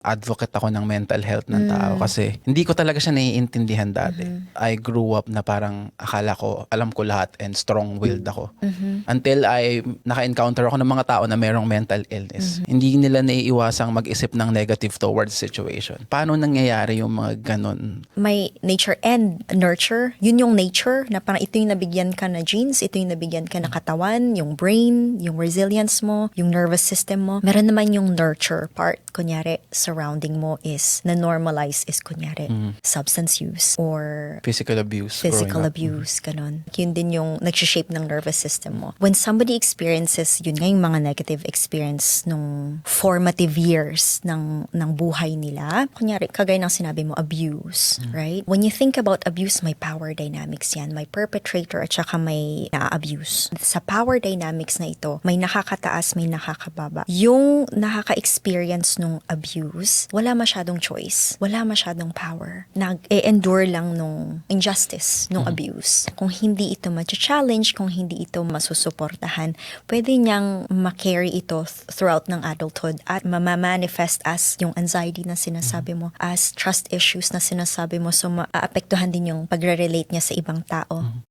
advocate ako ng mental health ng tao kasi hindi ko talaga siya naiintindihan dati. I grew up na parang akala ko, alam ko lahat and strong-willed ako. Until I naka-encounter ako ng mga tao na merong mental illness. Hindi nila naiiwasang mag-isip ng negative towards situation. Paano nangyayari yung mga ganon? May nature and nurture. Yun yung nature na parang ito yung nabigyan ka na genes, ito yung nabigyan ka na katawan, yung brain, yung resilience mo, yung nervous system mo. Meron naman yung nurture part. Kunyari, surrounding mo is na-normalize is kunyari substance use or Physical abuse. physical growing up. abuse, ganon. Yun din yung nag-shape ng nervous system mo. When somebody experiences, yun nga yung mga negative experience nung formative years ng buhay nila, kunyari, kagaya ng sinabi mo, abuse, right? When you think about abuse, may power dynamics yan. May perpetrator at saka may na-abuse. Sa power dynamics na ito, may nakakataas, may nakakababa. Yung nakaka-experience nung abuse, wala masyadong choice. Wala masyadong power. Nag-e-endure lang nung injustice, nung abuse. Kung hindi ito ma-challenge, kung hindi ito masusuportahan, pwede niyang ma-carry ito throughout ng adulthood at ma-manifest as yung anxiety na sinasabi mo, as trust issues na sinasabi mo. So, maapektuhan din yung pagre-relate niya sa ibang tao.